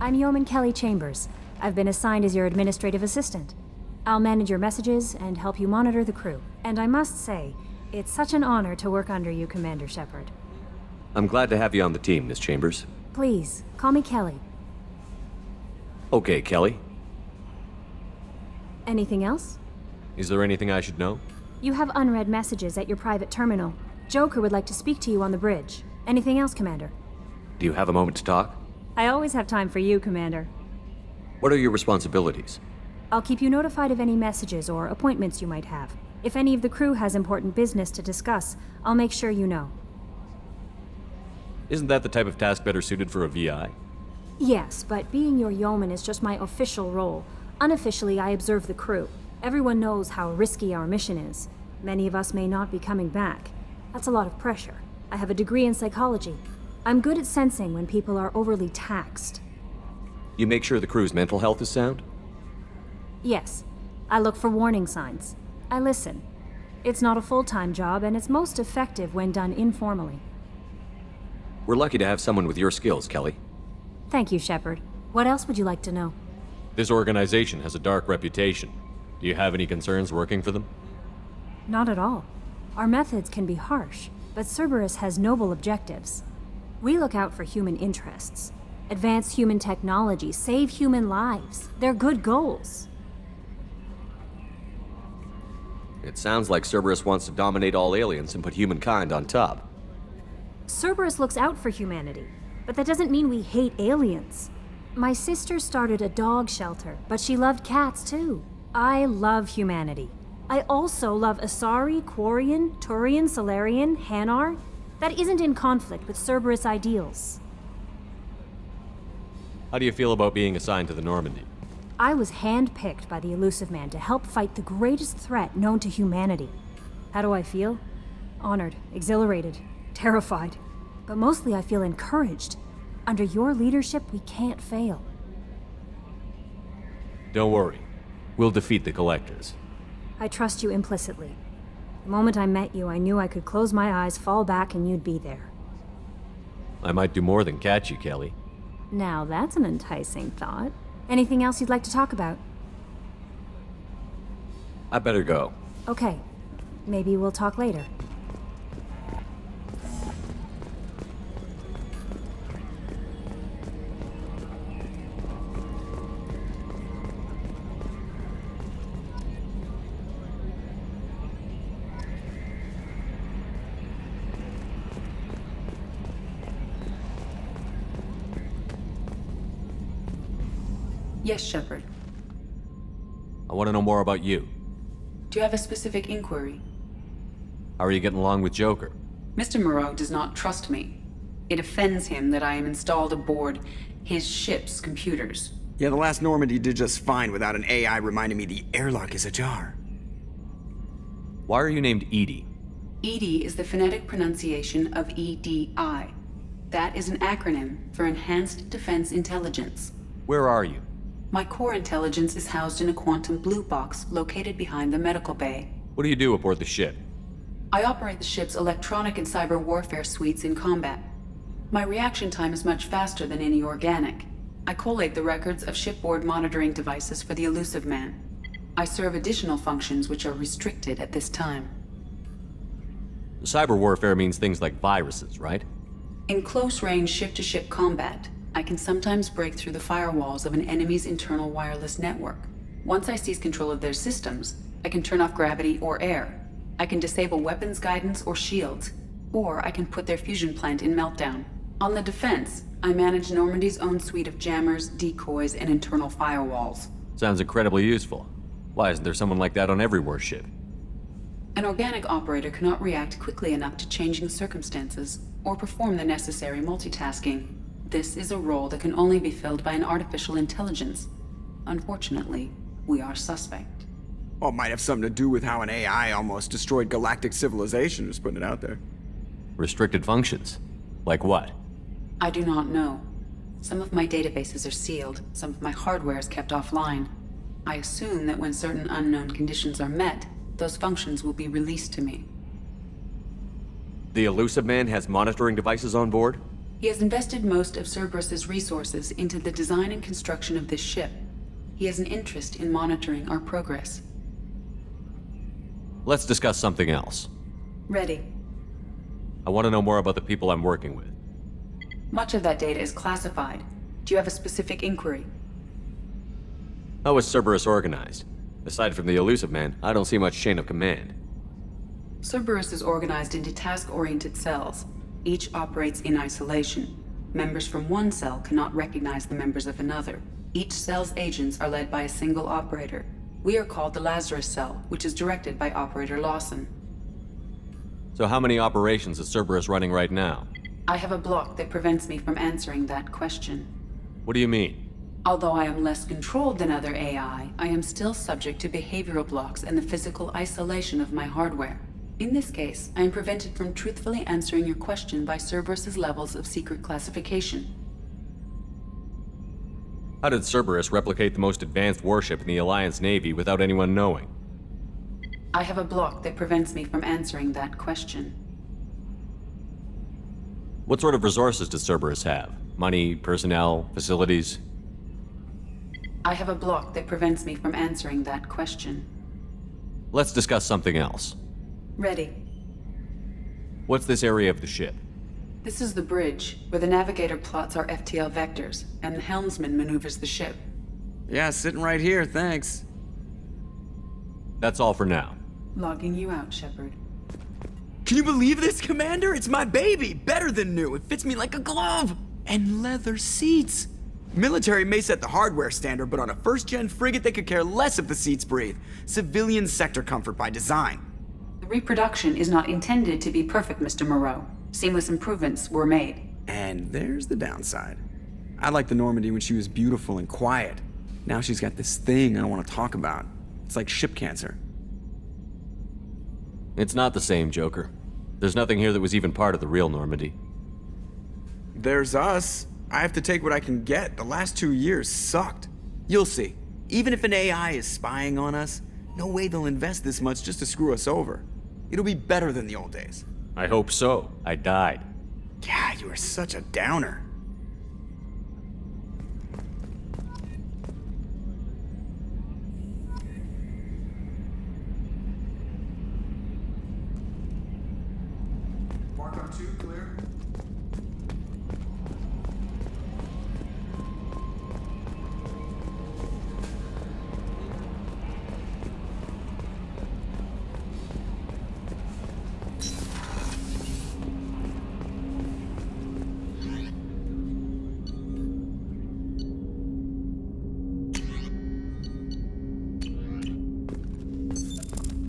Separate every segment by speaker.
Speaker 1: I'm Yeoman Kelly Chambers. I've been assigned as your administrative assistant. I'll manage your messages and help you monitor the crew. And I must say, it's such an honor to work under you, Commander Sheppard.
Speaker 2: I'm glad to have you on the team, Miss Chambers.
Speaker 1: Please, call me Kelly.
Speaker 2: Okay, Kelly.
Speaker 1: Anything else?
Speaker 2: Is there anything I should know?
Speaker 1: You have unread messages at your private terminal. Joker would like to speak to you on the bridge. Anything else, Commander?
Speaker 2: Do you have a moment to talk?
Speaker 1: I always have time for you, Commander.
Speaker 2: What are your responsibilities?
Speaker 1: I'll keep you notified of any messages or appointments you might have. If any of the crew has important business to discuss, I'll make sure you know.
Speaker 2: Isn't that the type of task better suited for a VI?
Speaker 1: Yes, but being your yeoman is just my official role. Unofficially, I observe the crew. Everyone knows how risky our mission is. Many of us may not be coming back. That's a lot of pressure. I have a degree in psychology. I'm good at sensing when people are overly taxed.
Speaker 2: You make sure the crew's mental health is sound?
Speaker 1: Yes. I look for warning signs. I listen. It's not a full-time job, and it's most effective when done informally.
Speaker 2: We're lucky to have someone with your skills, Kelly.
Speaker 1: Thank you, Sheppard. What else would you like to know?
Speaker 2: This organization has a dark reputation. Do you have any concerns working for them?
Speaker 1: Not at all. Our methods can be harsh, but Cerberus has noble objectives. We look out for human interests. Advance human technology, save human lives. They're good goals.
Speaker 2: It sounds like Cerberus wants to dominate all aliens and put humankind on top.
Speaker 1: Cerberus looks out for humanity, but that doesn't mean we hate aliens. My sister started a dog shelter, but she loved cats too. I love humanity. I also love Asari, Quarian, Turian, Solarian, Hanar. That isn't in conflict with Cerberus ideals.
Speaker 2: How do you feel about being assigned to the Normandy?
Speaker 1: I was handpicked by the Elusive Man to help fight the greatest threat known to humanity. How do I feel? Honored, exhilarated, terrified. But mostly I feel encouraged. Under your leadership, we can't fail.
Speaker 2: Don't worry. We'll defeat the Collectors.
Speaker 1: I trust you implicitly. The moment I met you, I knew I could close my eyes, fall back, and you'd be there.
Speaker 2: I might do more than catch you, Kelly.
Speaker 1: Now that's an enticing thought. Anything else you'd like to talk about?
Speaker 2: I better go.
Speaker 1: Okay. Maybe we'll talk later.
Speaker 3: Yes, Sheppard.
Speaker 2: I want to know more about you.
Speaker 3: Do you have a specific inquiry?
Speaker 2: How are you getting along with Joker?
Speaker 3: Mr. Moreau does not trust me. It offends him that I am installed aboard his ship's computers.
Speaker 4: Yeah, the last Normandy did just fine without an AI reminding me the airlock is ajar.
Speaker 2: Why are you named Edie?
Speaker 3: EDI is the phonetic pronunciation of EDI. That is an acronym for Enhanced Defense Intelligence.
Speaker 2: Where are you?
Speaker 3: My core intelligence is housed in a quantum blue box located behind the medical bay.
Speaker 2: What do you do aboard the ship?
Speaker 3: I operate the ship's electronic and cyber warfare suites in combat. My reaction time is much faster than any organic. I collate the records of shipboard monitoring devices for the Elusive Man. I serve additional functions which are restricted at this time.
Speaker 2: Cyber warfare means things like viruses, right?
Speaker 3: In close-range ship-to-ship combat, I can sometimes break through the firewalls of an enemy's internal wireless network. Once I seize control of their systems, I can turn off gravity or air. I can disable weapons guidance or shields, or I can put their fusion plant in meltdown. On the defense, I manage Normandy's own suite of jammers, decoys, and internal firewalls.
Speaker 2: Sounds incredibly useful. Why isn't there someone like that on every warship?
Speaker 3: An organic operator cannot react quickly enough to changing circumstances, or perform the necessary multitasking. This is a role that can only be filled by an artificial intelligence. Unfortunately, we are suspect.
Speaker 4: Well, it might have something to do with how an AI almost destroyed galactic civilization, just putting it out there.
Speaker 2: Restricted functions? Like what?
Speaker 3: I do not know. Some of my databases are sealed, some of my hardware is kept offline. I assume that when certain unknown conditions are met, those functions will be released to me.
Speaker 2: The Elusive Man has monitoring devices on board?
Speaker 3: He has invested most of Cerberus's resources into the design and construction of this ship. He has an interest in monitoring our progress.
Speaker 2: Let's discuss something else.
Speaker 3: Ready.
Speaker 2: I want to know more about the people I'm working with.
Speaker 3: Much of that data is classified. Do you have a specific inquiry?
Speaker 2: How is Cerberus organized? Aside from the elusive man, I don't see much chain of command.
Speaker 3: Cerberus is organized into task-oriented cells. Each operates in isolation. Members from one cell cannot recognize the members of another. Each cell's agents are led by a single operator. We are called the Lazarus Cell, which is directed by Operator Lawson.
Speaker 2: So how many operations is Cerberus running right now?
Speaker 3: I have a block that prevents me from answering that question.
Speaker 2: What do you mean?
Speaker 3: Although I am less controlled than other AI, I am still subject to behavioral blocks and the physical isolation of my hardware. In this case, I am prevented from truthfully answering your question by Cerberus's levels of secret classification.
Speaker 2: How did Cerberus replicate the most advanced warship in the Alliance Navy without anyone knowing?
Speaker 3: I have a block that prevents me from answering that question.
Speaker 2: What sort of resources does Cerberus have? Money, personnel, facilities?
Speaker 3: I have a block that prevents me from answering that question.
Speaker 2: Let's discuss something else.
Speaker 3: Ready.
Speaker 2: What's this area of the ship?
Speaker 3: This is the bridge, where the navigator plots our FTL vectors, and the helmsman maneuvers the ship.
Speaker 4: Yeah, sitting right here, thanks.
Speaker 2: That's all for now.
Speaker 3: Logging you out, Shepard.
Speaker 4: Can you believe this, Commander? It's my baby! Better than new. It fits me like a glove! And leather seats! Military may set the hardware standard, but on a first-gen frigate, they could care less if the seats breathe. Civilian sector comfort by design.
Speaker 3: The reproduction is not intended to be perfect, Mr. Moreau. Seamless improvements were made.
Speaker 4: And there's the downside. I liked the Normandy when she was beautiful and quiet. Now she's got this thing I don't want to talk about. It's like ship cancer.
Speaker 2: It's not the same, Joker. There's nothing here that was even part of the real Normandy.
Speaker 4: There's us. I have to take what I can get. The last 2 years sucked. You'll see. Even if an AI is spying on us, no way they'll invest this much just to screw us over. It'll be better than the old days.
Speaker 2: I hope so. I died.
Speaker 4: God, you are such a downer. Mark on 2, clear.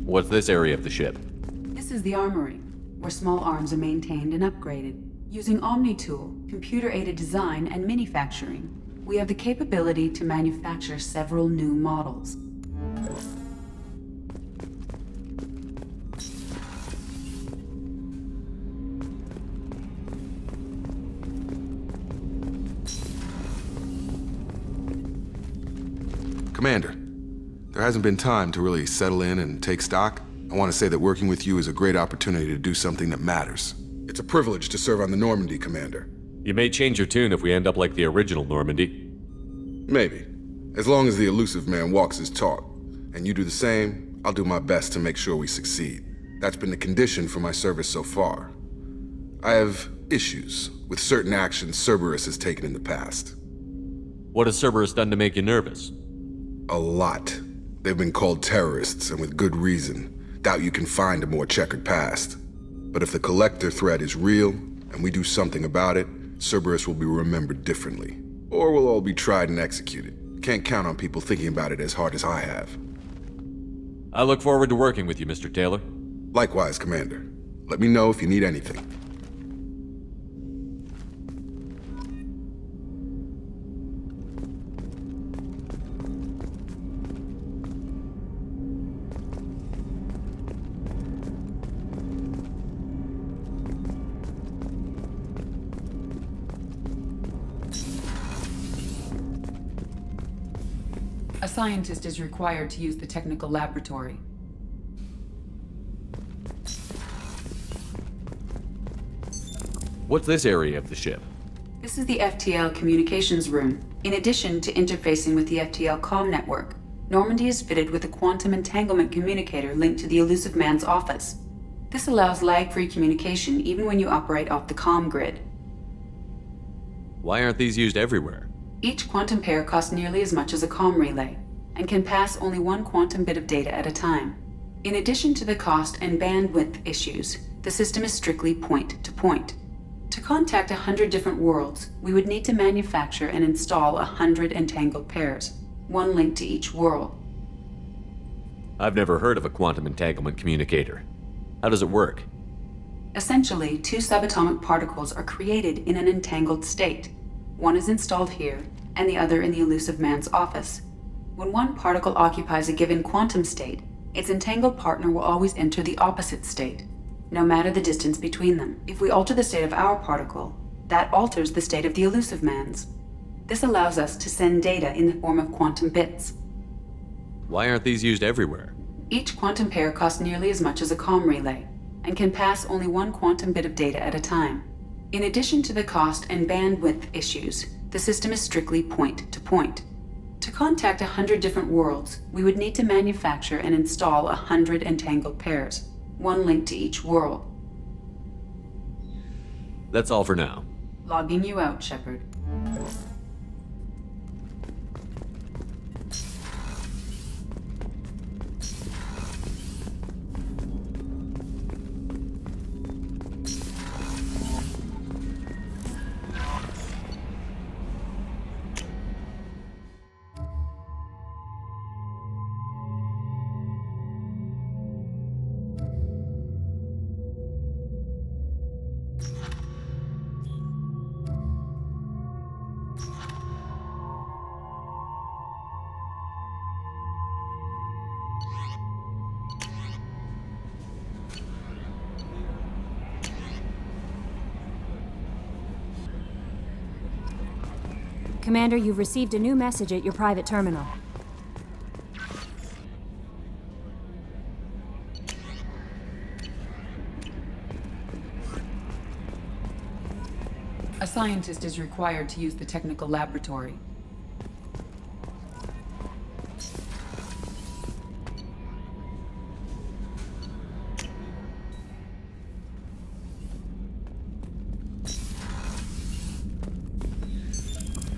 Speaker 2: What's this area of the ship?
Speaker 3: This is the armory, where small arms are maintained and upgraded. Using Omni-Tool, computer-aided design, and manufacturing, we have the capability to manufacture several new models.
Speaker 5: Commander, there hasn't been time to really settle in and take stock. I want to say that working with you is a great opportunity to do something that matters. It's a privilege to serve on the Normandy, Commander.
Speaker 2: You may change your tune if we end up like the original Normandy.
Speaker 5: Maybe. As long as the elusive man walks his talk, and you do the same, I'll do my best to make sure we succeed. That's been the condition for my service so far. I have issues with certain actions Cerberus has taken in the past.
Speaker 2: What has Cerberus done to make you nervous?
Speaker 5: A lot. They've been called terrorists, and with good reason. Doubt you can find a more checkered past. But if the Collector threat is real, and we do something about it, Cerberus will be remembered differently. Or we'll all be tried and executed. Can't count on people thinking about it as hard as I have.
Speaker 2: I look forward to working with you, Mr. Taylor.
Speaker 5: Likewise, Commander. Let me know if you need anything.
Speaker 3: A scientist is required to use the technical laboratory.
Speaker 2: What's this area of the ship?
Speaker 3: This is the FTL communications room. In addition to interfacing with the FTL comm network, Normandy is fitted with a quantum entanglement communicator linked to the elusive man's office. This allows lag-free communication even when you operate off the comm grid.
Speaker 2: Why aren't these used everywhere?
Speaker 3: Each quantum pair costs nearly as much as a comm relay, and can pass only one quantum bit of data at a time. In addition to the cost and bandwidth issues, the system is strictly point-to-point. To contact 100 different worlds, we would need to manufacture and install 100 entangled pairs, one link to each world.
Speaker 2: I've never heard of a quantum entanglement communicator. How does it work?
Speaker 3: Essentially, two subatomic particles are created in an entangled state. One is installed here, and the other in the elusive man's office. When one particle occupies a given quantum state, its entangled partner will always enter the opposite state, no matter the distance between them. If we alter the state of our particle, that alters the state of the elusive man's. This allows us to send data in the form of quantum bits.
Speaker 2: Why aren't these used everywhere?
Speaker 3: Each quantum pair costs nearly as much as a comm relay, and can pass only one quantum bit of data at a time. In addition to the cost and bandwidth issues, the system is strictly point-to-point. To contact 100 different worlds, we would need to manufacture and install 100 entangled pairs, one link to each world.
Speaker 2: That's all for now.
Speaker 3: Logging you out, Shepard.
Speaker 1: Commander, you've received a new message at your private terminal.
Speaker 3: A scientist is required to use the technical laboratory.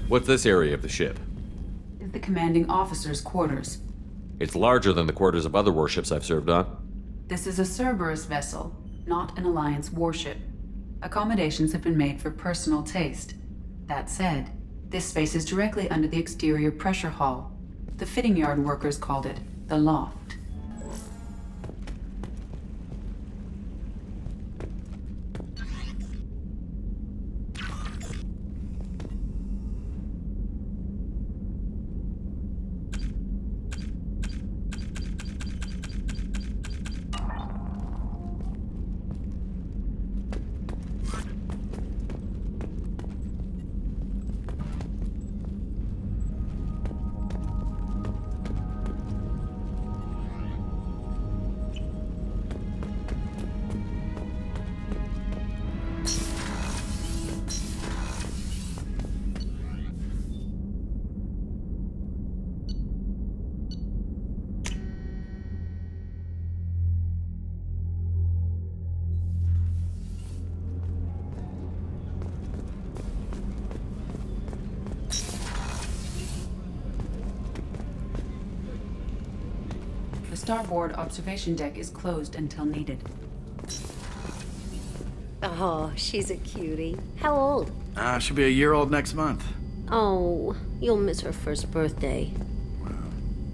Speaker 2: What's this area of the ship?
Speaker 3: Is the commanding officer's quarters.
Speaker 2: It's larger than the quarters of other warships I've served on.
Speaker 3: This is a Cerberus vessel, not an Alliance warship. Accommodations have been made for personal taste. That said, this space is directly under the exterior pressure hull. The fitting yard workers called it the loft. The starboard observation deck is closed until needed.
Speaker 6: Oh, she's a cutie. How old?
Speaker 7: She'll be a year old next month.
Speaker 6: Oh, you'll miss her first birthday.
Speaker 7: Well,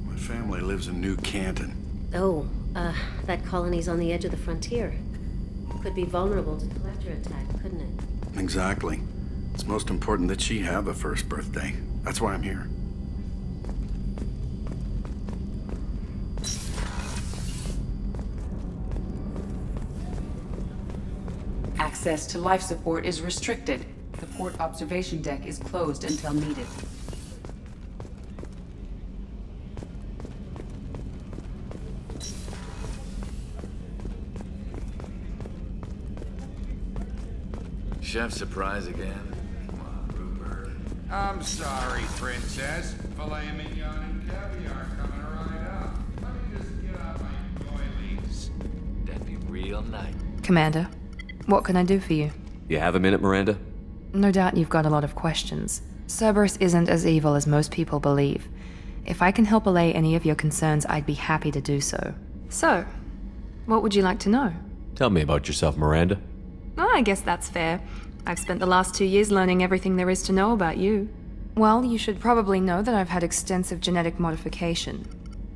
Speaker 7: my family lives in New Canton.
Speaker 6: Oh, that colony's on the edge of the frontier. Could be vulnerable to collector attack, couldn't it?
Speaker 7: Exactly. It's most important that she have a first birthday. That's why I'm here.
Speaker 3: Access to life support is restricted. The port observation deck is closed until needed.
Speaker 8: Chef surprise again? Come on. I'm sorry, princess. Filet mignon and caviar coming right up. Let me just get out my doilies. That'd be real nice.
Speaker 9: Commander, what can I do for you?
Speaker 2: You have a minute, Miranda?
Speaker 9: No doubt you've got a lot of questions. Cerberus isn't as evil as most people believe. If I can help allay any of your concerns, I'd be happy to do so. So, what would you like to know?
Speaker 2: Tell me about yourself, Miranda.
Speaker 9: Oh, I guess that's fair. I've spent the last 2 years learning everything there is to know about you. Well, you should probably know that I've had extensive genetic modification.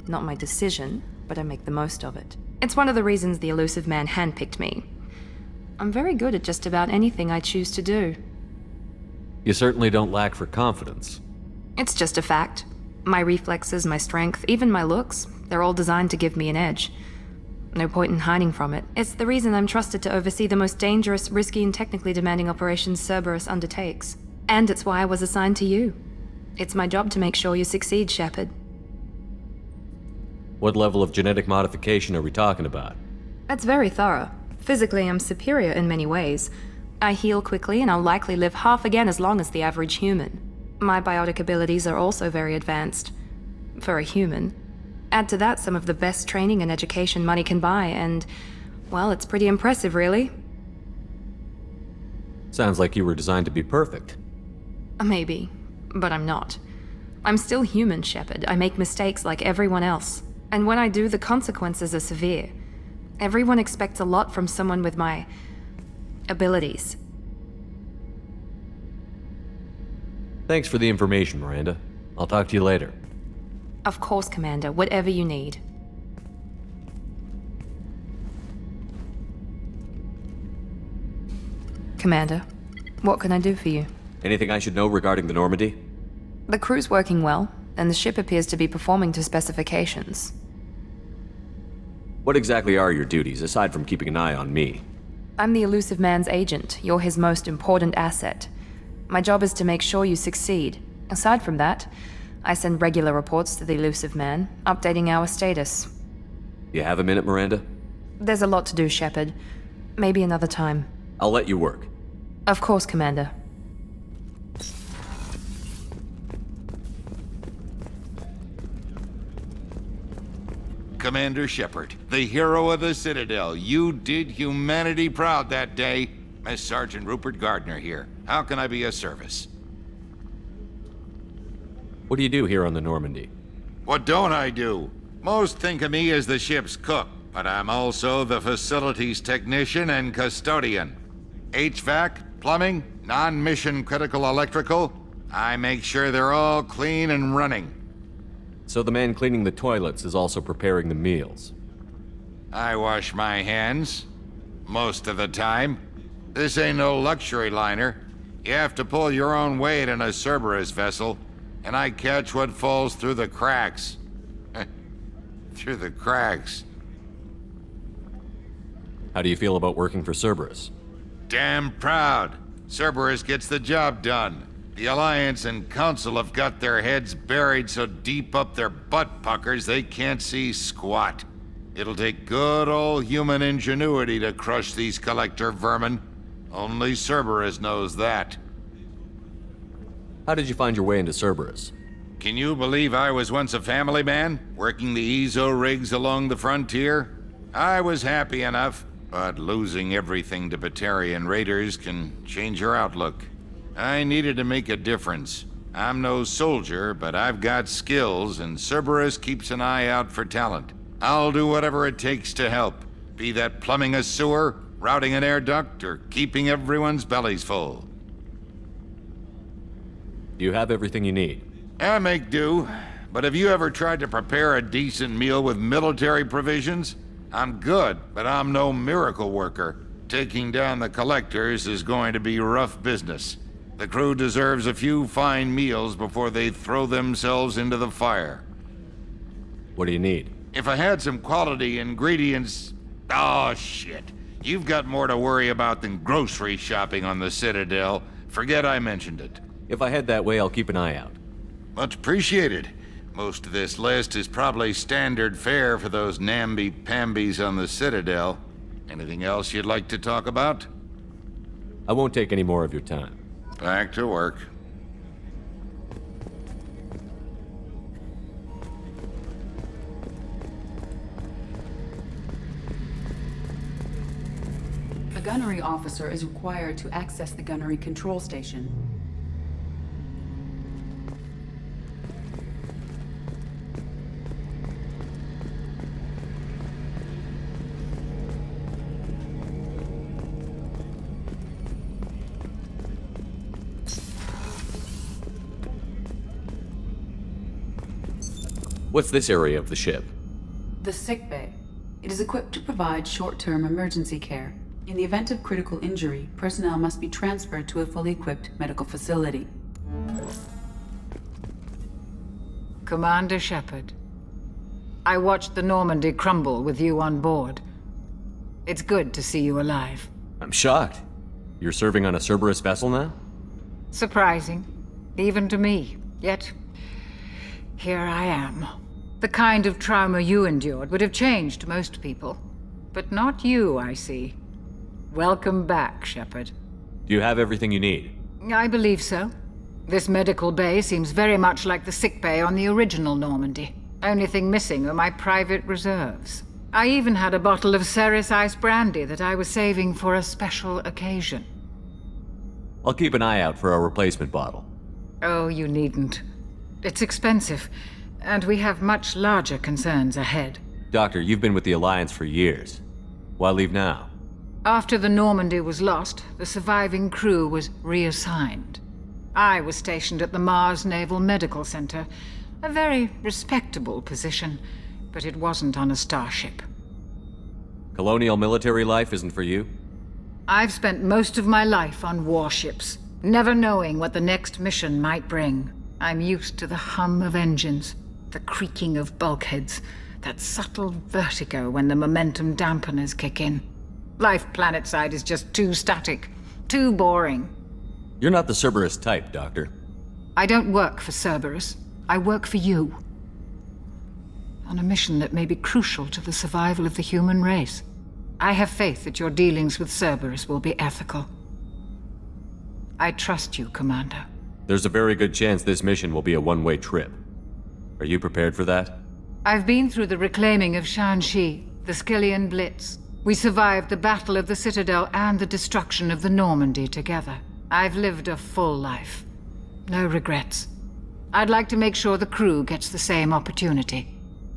Speaker 9: Not my decision, but I make the most of it. It's one of the reasons the elusive man handpicked me. I'm very good at just about anything I choose to do.
Speaker 2: You certainly don't lack for confidence.
Speaker 9: It's just a fact. My reflexes, my strength, even my looks, they're all designed to give me an edge. No point in hiding from it. It's the reason I'm trusted to oversee the most dangerous, risky, and technically demanding operations Cerberus undertakes. And it's why I was assigned to you. It's my job to make sure you succeed, Shepherd.
Speaker 2: What level of genetic modification are we talking about?
Speaker 9: That's very thorough. Physically, I'm superior in many ways. I heal quickly, and I'll likely live half again as long as the average human. My biotic abilities are also very advanced. For a human. Add to that some of the best training and education money can buy, and, well, it's pretty impressive, really.
Speaker 2: Sounds like you were designed to be perfect.
Speaker 9: Maybe, but I'm not. I'm still human, Shepherd. I make mistakes like everyone else. And when I do, the consequences are severe. Everyone expects a lot from someone with my abilities.
Speaker 2: Thanks for the information, Miranda. I'll talk to you later.
Speaker 9: Of course, Commander. Whatever you need. Commander, what can I do for you?
Speaker 2: Anything I should know regarding the Normandy?
Speaker 9: The crew's working well, and the ship appears to be performing to specifications.
Speaker 2: What exactly are your duties, aside from keeping an eye on me?
Speaker 9: I'm the elusive man's agent. You're his most important asset. My job is to make sure you succeed. Aside from that, I send regular reports to the elusive man, updating our status.
Speaker 2: You have a minute, Miranda?
Speaker 9: There's a lot to do, Shepherd. Maybe another time.
Speaker 2: I'll let you work.
Speaker 9: Of course, Commander.
Speaker 8: Commander Sheppard, the hero of the Citadel. You did humanity proud that day. Miss Sergeant Rupert Gardner here. How can I be of service?
Speaker 2: What do you do here on the Normandy?
Speaker 8: What don't I do? Most think of me as the ship's cook, but I'm also the facilities technician and custodian. HVAC, plumbing, non-mission critical electrical. I make sure they're all clean and running.
Speaker 2: So the man cleaning the toilets is also preparing the meals.
Speaker 8: I wash my hands. Most of the time. This ain't no luxury liner. You have to pull your own weight in a Cerberus vessel, and I catch what falls through the cracks. Through the cracks.
Speaker 2: How do you feel about working for Cerberus?
Speaker 8: Damn proud. Cerberus gets the job done. The Alliance and Council have got their heads buried so deep up their butt puckers they can't see squat. It'll take good old human ingenuity to crush these collector vermin. Only Cerberus knows that.
Speaker 2: How did you find your way into Cerberus?
Speaker 8: Can you believe I was once a family man, working the EZO rigs along the frontier? I was happy enough, but losing everything to Batarian raiders can change your outlook. I needed to make a difference. I'm no soldier, but I've got skills, and Cerberus keeps an eye out for talent. I'll do whatever it takes to help, be that plumbing a sewer, routing an air duct, or keeping everyone's bellies full.
Speaker 2: Do you have everything you need?
Speaker 8: I make do, but have you ever tried to prepare a decent meal with military provisions? I'm good, but I'm no miracle worker. Taking down the collectors is going to be rough business. The crew deserves a few fine meals before they throw themselves into the fire.
Speaker 2: What do you need?
Speaker 8: If I had some quality ingredients... Oh, shit. You've got more to worry about than grocery shopping on the Citadel. Forget I mentioned it.
Speaker 2: If I head that way, I'll keep an eye out.
Speaker 8: Much appreciated. Most of this list is probably standard fare for those namby-pambies on the Citadel. Anything else you'd like to talk about?
Speaker 2: I won't take any more of your time.
Speaker 8: Back to work.
Speaker 3: gunnery officer is required to access the gunnery control station.
Speaker 2: What's this area of the ship?
Speaker 3: The sickbay. It is equipped to provide short-term emergency care. In the event of critical injury, personnel must be transferred to a fully equipped medical facility.
Speaker 10: Commander Sheppard, I watched the Normandy crumble with you on board. It's good to see you alive.
Speaker 2: I'm shocked. You're serving on a Cerberus vessel now?
Speaker 10: Surprising, even to me. Yet, here I am. The kind of trauma you endured would have changed most people. But not you, I see. Welcome back, Sheppard.
Speaker 2: Do you have everything you need?
Speaker 10: I believe so. This medical bay seems very much like the sick bay on the original Normandy. Only thing missing are my private reserves. I even had a bottle of Ceres ice brandy that I was saving for a special occasion.
Speaker 2: I'll keep an eye out for a replacement bottle.
Speaker 10: Oh, you needn't. It's expensive, and we have much larger concerns ahead.
Speaker 2: Doctor, you've been with the Alliance for years. Why leave now?
Speaker 10: After the Normandy was lost, the surviving crew was reassigned. I was stationed at the Mars Naval Medical Center, a very respectable position, but it wasn't on a starship.
Speaker 2: Colonial military life isn't for you?
Speaker 10: I've spent most of my life on warships, never knowing what the next mission might bring. I'm used to the hum of engines, the creaking of bulkheads, that subtle vertigo when the momentum dampeners kick in. Life planetside is just too static, too boring.
Speaker 2: You're not the Cerberus type, Doctor.
Speaker 10: I don't work for Cerberus. I work for you. On a mission that may be crucial to the survival of the human race. I have faith that your dealings with Cerberus will be ethical. I trust you, Commander.
Speaker 2: There's a very good chance this mission will be a one-way trip. Are you prepared for that?
Speaker 10: I've been through the reclaiming of Shanxi, the Skillian Blitz. We survived the Battle of the Citadel and the destruction of the Normandy together. I've lived a full life. No regrets. I'd like to make sure the crew gets the same opportunity.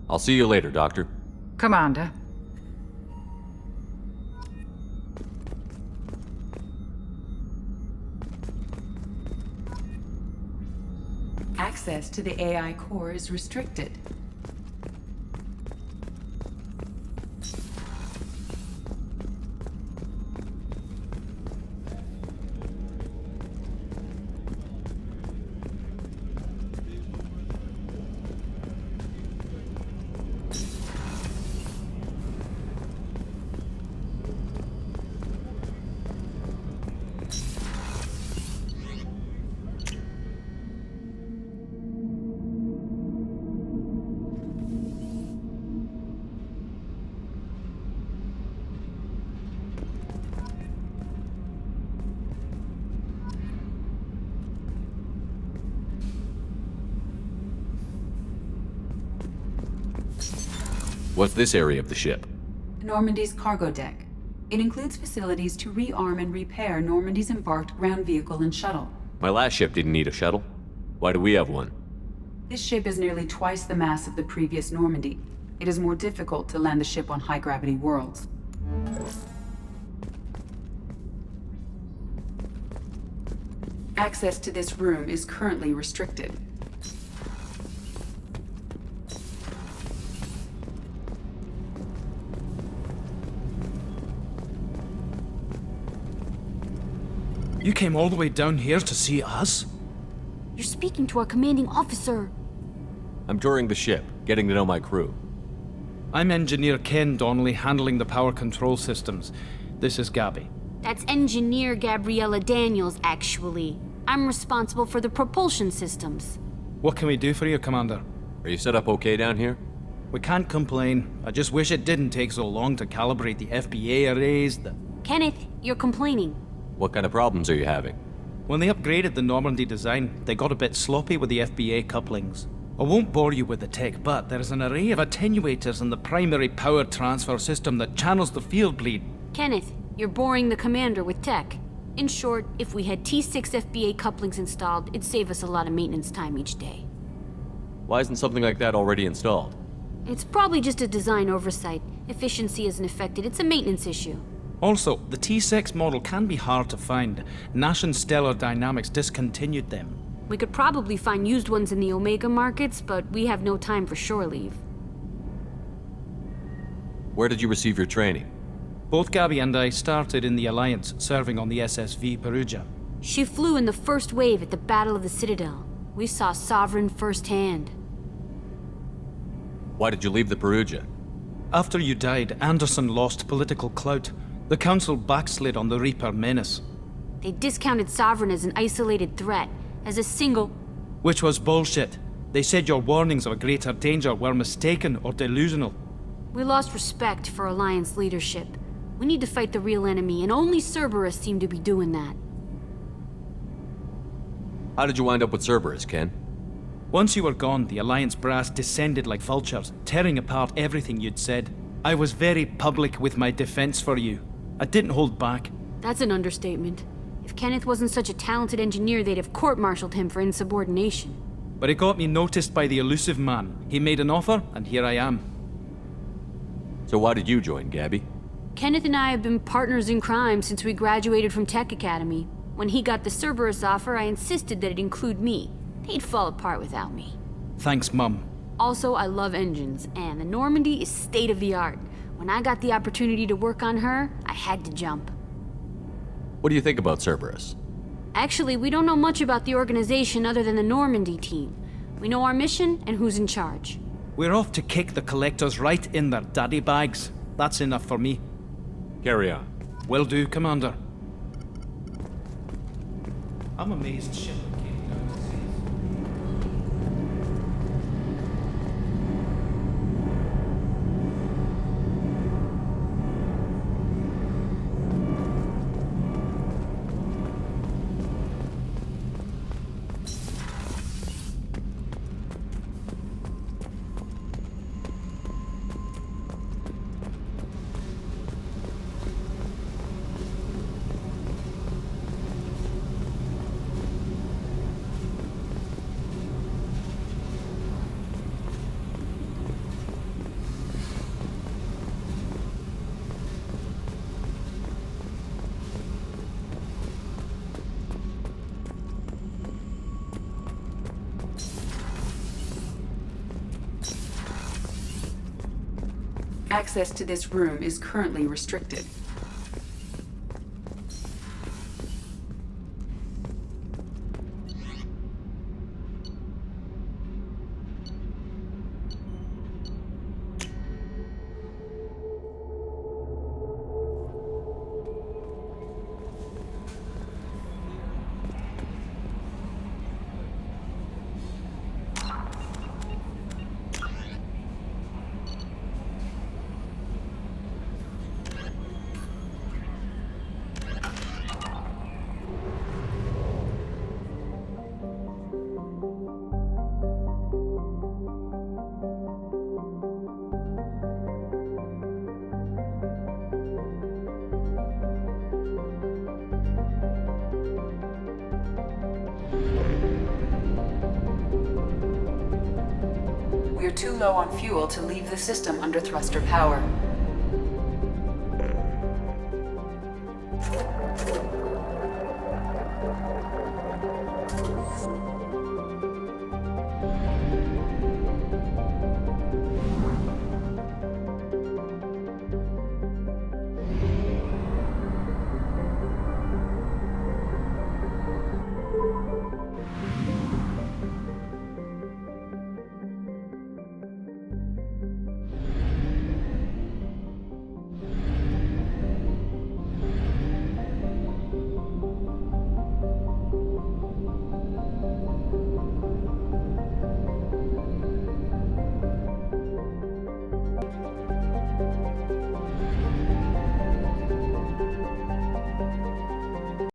Speaker 2: I'll see you later, Doctor.
Speaker 10: Commander.
Speaker 3: Access to the AI core is restricted.
Speaker 2: What's this area of the ship?
Speaker 3: Normandy's cargo deck. It includes facilities to rearm and repair Normandy's embarked ground vehicle and shuttle.
Speaker 2: My last ship didn't need a shuttle. Why do we have one?
Speaker 3: This ship is nearly twice the mass of the previous Normandy. It is more difficult to land the ship on high-gravity worlds. Access to this room is currently restricted.
Speaker 11: You came all the way down here to see us?
Speaker 1: You're speaking to our commanding officer.
Speaker 2: I'm touring the ship, getting to know my crew.
Speaker 11: I'm Engineer Ken Donnelly, handling the power control systems. This is Gabby.
Speaker 12: That's Engineer Gabriella Daniels, actually. I'm responsible for the propulsion systems.
Speaker 11: What can we do for you, Commander?
Speaker 2: Are you set up okay down here?
Speaker 11: We can't complain. I just wish it didn't take so long to calibrate the FBA arrays,
Speaker 12: Kenneth, you're complaining.
Speaker 2: What kind of problems are you having?
Speaker 11: When they upgraded the Normandy design, they got a bit sloppy with the FBA couplings. I won't bore you with the tech, but there's an array of attenuators in the primary power transfer system that channels the field bleed.
Speaker 12: Kenneth, You're boring the commander with tech. In short, if we had T6 FBA couplings installed, it'd save us a lot of maintenance time each day.
Speaker 2: Why isn't something like that already installed?
Speaker 12: It's probably just a design oversight. Efficiency isn't affected, it's a maintenance issue.
Speaker 11: Also, the T6 model can be hard to find. Nash and Stellar Dynamics discontinued them.
Speaker 12: We could probably find used ones in the Omega markets, but we have no time for shore leave.
Speaker 2: Where did you receive your training?
Speaker 11: Both Gabby and I started in the Alliance, serving on the SSV Perugia.
Speaker 12: She flew in the first wave at the Battle of the Citadel. We saw Sovereign firsthand.
Speaker 2: Why did you leave the Perugia?
Speaker 11: After you died, Anderson lost political clout. The Council backslid on the Reaper menace.
Speaker 12: They discounted Sovereign as an isolated threat, as a single...
Speaker 11: Which was bullshit. They said your warnings of a greater danger were mistaken or delusional.
Speaker 12: We lost respect for Alliance leadership. We need to fight the real enemy, and only Cerberus seemed to be doing that.
Speaker 2: How did you wind up with Cerberus, Ken?
Speaker 11: Once you were gone, the Alliance brass descended like vultures, tearing apart everything you'd said. I was very public with my defense for you. I didn't hold back.
Speaker 12: That's an understatement. If Kenneth wasn't such a talented engineer, they'd have court-martialed him for insubordination.
Speaker 11: But it got me noticed by the elusive man. He made an offer, and here I am.
Speaker 2: So why did you join, Gabby?
Speaker 12: Kenneth and I have been partners in crime since we graduated from Tech Academy. When he got the Cerberus offer, I insisted that it include me. They'd fall apart without me.
Speaker 11: Thanks, Mum.
Speaker 12: Also, I love engines, and the Normandy is state-of-the-art. When I got the opportunity to work on her, I had to jump.
Speaker 2: What do you think about Cerberus?
Speaker 12: Actually, we don't know much about the organization other than the Normandy team. We know our mission and who's in charge.
Speaker 11: We're off to kick the Collectors right in their daddy bags. That's enough for me.
Speaker 2: Carry on.
Speaker 11: Will do, Commander. I'm amazed Sheppard came down to see us.
Speaker 3: Access to this room is currently restricted. We're too low on fuel to leave the system under thruster power.